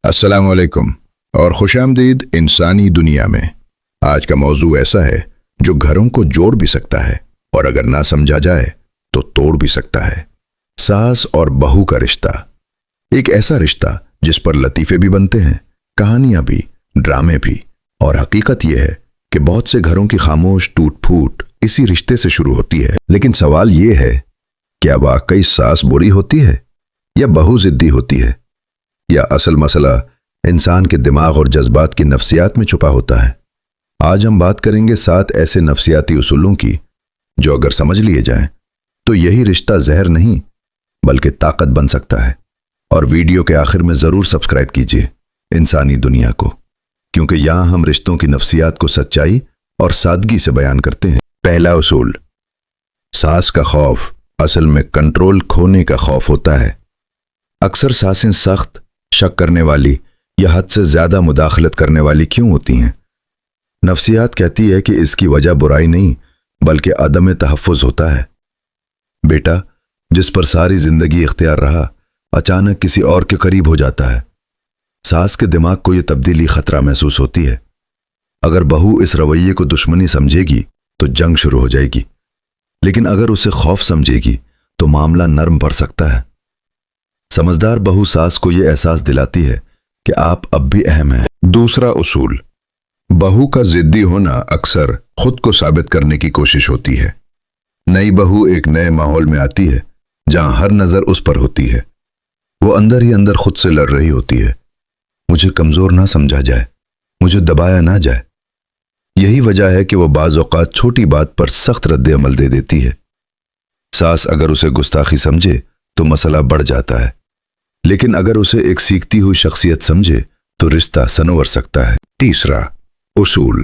السلام علیکم اور خوش آمدید انسانی دنیا میں۔ آج کا موضوع ایسا ہے جو گھروں کو جوڑ بھی سکتا ہے اور اگر نہ سمجھا جائے تو توڑ بھی سکتا ہے۔ ساس اور بہو کا رشتہ، ایک ایسا رشتہ جس پر لطیفے بھی بنتے ہیں، کہانیاں بھی، ڈرامے بھی، اور حقیقت یہ ہے کہ بہت سے گھروں کی خاموش ٹوٹ پھوٹ اسی رشتے سے شروع ہوتی ہے۔ لیکن سوال یہ ہے، کیا واقعی ساس بری ہوتی ہے یا بہو ضدی ہوتی ہے، یا اصل مسئلہ انسان کے دماغ اور جذبات کی نفسیات میں چھپا ہوتا ہے؟ آج ہم بات کریں گے 7 ایسے نفسیاتی اصولوں کی جو اگر سمجھ لیے جائیں تو یہی رشتہ زہر نہیں بلکہ طاقت بن سکتا ہے۔ اور ویڈیو کے آخر میں ضرور سبسکرائب کیجیے انسانی دنیا کو، کیونکہ یہاں ہم رشتوں کی نفسیات کو سچائی اور سادگی سے بیان کرتے ہیں۔ پہلا اصول، ساس کا خوف اصل میں کنٹرول کھونے کا خوف ہوتا ہے۔ اکثر ساسیں سخت، شک کرنے والی یا حد سے زیادہ مداخلت کرنے والی کیوں ہوتی ہیں؟ نفسیات کہتی ہے کہ اس کی وجہ برائی نہیں بلکہ عدم تحفظ ہوتا ہے۔ بیٹا جس پر ساری زندگی اختیار رہا اچانک کسی اور کے قریب ہو جاتا ہے۔ ساس کے دماغ کو یہ تبدیلی خطرہ محسوس ہوتی ہے۔ اگر بہو اس رویے کو دشمنی سمجھے گی تو جنگ شروع ہو جائے گی، لیکن اگر اسے خوف سمجھے گی تو معاملہ نرم پڑ سکتا ہے۔ سمجھدار بہو ساس کو یہ احساس دلاتی ہے کہ آپ اب بھی اہم ہیں۔ دوسرا اصول، بہو کا ضدی ہونا اکثر خود کو ثابت کرنے کی کوشش ہوتی ہے۔ نئی بہو ایک نئے ماحول میں آتی ہے جہاں ہر نظر اس پر ہوتی ہے۔ وہ اندر ہی اندر خود سے لڑ رہی ہوتی ہے، مجھے کمزور نہ سمجھا جائے، مجھے دبایا نہ جائے۔ یہی وجہ ہے کہ وہ بعض اوقات چھوٹی بات پر سخت رد عمل دے دیتی ہے۔ ساس اگر اسے گستاخی سمجھے تو مسئلہ بڑھ جاتا ہے، لیکن اگر اسے ایک سیکھتی ہوئی شخصیت سمجھے تو رشتہ سنور سکتا ہے۔ تیسرا اصول،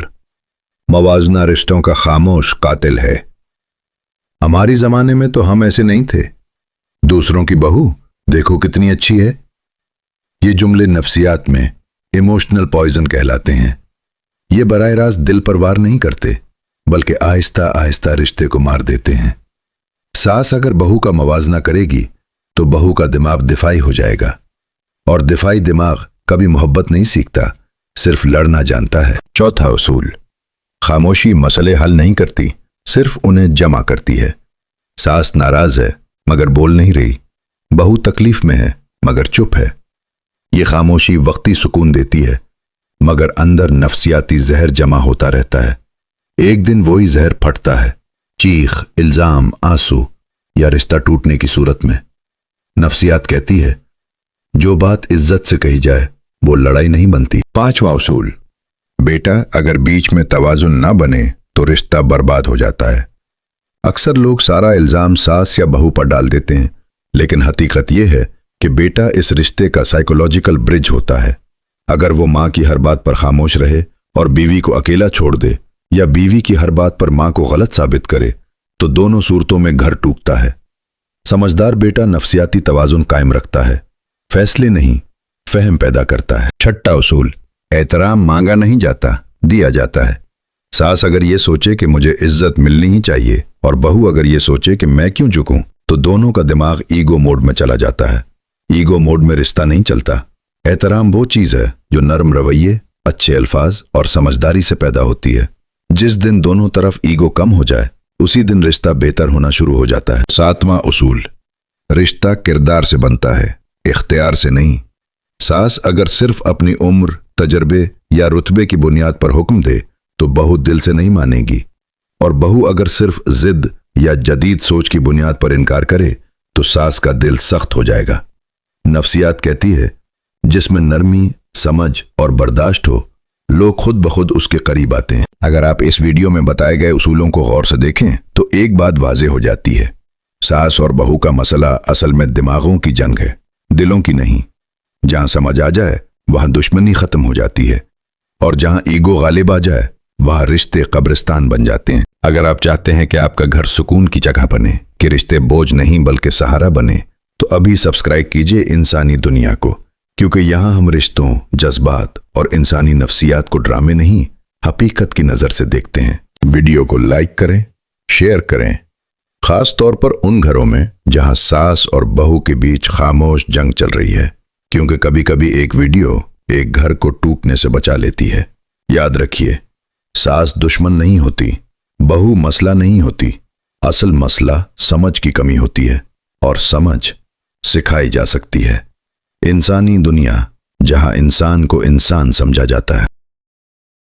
موازنہ رشتوں کا خاموش قاتل ہے۔ ہماری زمانے میں تو ہم ایسے نہیں تھے۔ دوسروں کی بہو دیکھو کتنی اچھی ہے، یہ جملے نفسیات میں ایموشنل پوائزن کہلاتے ہیں۔ یہ براہ راست دل پر وار نہیں کرتے بلکہ آہستہ آہستہ رشتے کو مار دیتے ہیں۔ ساس اگر بہو کا موازنہ کرے گی تو بہو کا دماغ دفاعی ہو جائے گا، اور دفاعی دماغ کبھی محبت نہیں سیکھتا، صرف لڑنا جانتا ہے۔ چوتھا اصول، خاموشی مسئلے حل نہیں کرتی، صرف انہیں جمع کرتی ہے۔ ساس ناراض ہے مگر بول نہیں رہی، بہو تکلیف میں ہے مگر چپ ہے۔ یہ خاموشی وقتی سکون دیتی ہے مگر اندر نفسیاتی زہر جمع ہوتا رہتا ہے۔ ایک دن وہی زہر پھٹتا ہے، چیخ، الزام، آنسو یا رشتہ ٹوٹنے کی صورت میں۔ نفسیات کہتی ہے جو بات عزت سے کہی جائے وہ لڑائی نہیں بنتی۔ پانچواں اصول، بیٹا اگر بیچ میں توازن نہ بنے تو رشتہ برباد ہو جاتا ہے۔ اکثر لوگ سارا الزام ساس یا بہو پر ڈال دیتے ہیں، لیکن حقیقت یہ ہے کہ بیٹا اس رشتے کا سائیکولوجیکل برج ہوتا ہے۔ اگر وہ ماں کی ہر بات پر خاموش رہے اور بیوی کو اکیلا چھوڑ دے، یا بیوی کی ہر بات پر ماں کو غلط ثابت کرے، تو دونوں صورتوں میں گھر ٹوٹتا ہے۔ سمجھدار بیٹا نفسیاتی توازن قائم رکھتا ہے، فیصلے نہیں، فہم پیدا کرتا ہے۔ چھٹا اصول، احترام مانگا نہیں جاتا، دیا جاتا ہے۔ ساس اگر یہ سوچے کہ مجھے عزت ملنی ہی چاہیے اور بہو اگر یہ سوچے کہ میں کیوں جھکوں، تو دونوں کا دماغ ایگو موڈ میں چلا جاتا ہے۔ ایگو موڈ میں رشتہ نہیں چلتا۔ احترام وہ چیز ہے جو نرم رویے، اچھے الفاظ اور سمجھداری سے پیدا ہوتی ہے۔ جس دن دونوں طرف ایگو کم ہو جائے اسی دن رشتہ بہتر ہونا شروع ہو جاتا ہے۔ ساتواں اصول، رشتہ کردار سے بنتا ہے، اختیار سے نہیں۔ ساس اگر صرف اپنی عمر، تجربے یا رتبے کی بنیاد پر حکم دے تو بہو دل سے نہیں مانے گی، اور بہو اگر صرف ضد یا جدید سوچ کی بنیاد پر انکار کرے تو ساس کا دل سخت ہو جائے گا۔ نفسیات کہتی ہے جس میں نرمی، سمجھ اور برداشت ہو، لوگ خود بخود اس کے قریب آتے ہیں۔ اگر آپ اس ویڈیو میں بتائے گئے اصولوں کو غور سے دیکھیں تو ایک بات واضح ہو جاتی ہے، ساس اور بہو کا مسئلہ اصل میں دماغوں کی جنگ ہے، دلوں کی نہیں۔ جہاں سمجھ آ جائے وہاں دشمنی ختم ہو جاتی ہے، اور جہاں ایگو غالب آ جائے وہاں رشتے قبرستان بن جاتے ہیں۔ اگر آپ چاہتے ہیں کہ آپ کا گھر سکون کی جگہ بنے، کہ رشتے بوجھ نہیں بلکہ سہارا بنے، تو ابھی سبسکرائب کیجئے انسانی دنیا کو، کیونکہ یہاں ہم رشتوں، جذبات اور انسانی نفسیات کو ڈرامے نہیں، حقیقت کی نظر سے دیکھتے ہیں۔ ویڈیو کو لائک کریں، شیئر کریں، خاص طور پر ان گھروں میں جہاں ساس اور بہو کے بیچ خاموش جنگ چل رہی ہے۔ کیونکہ کبھی کبھی ایک ویڈیو ایک گھر کو ٹوٹنے سے بچا لیتی ہے۔ یاد رکھیے، ساس دشمن نہیں ہوتی، بہو مسئلہ نہیں ہوتی، اصل مسئلہ سمجھ کی کمی ہوتی ہے، اور سمجھ سکھائی جا سکتی ہے۔ انسانی دنیا جہاں انسان کو انسان سمجھا جاتا ہے۔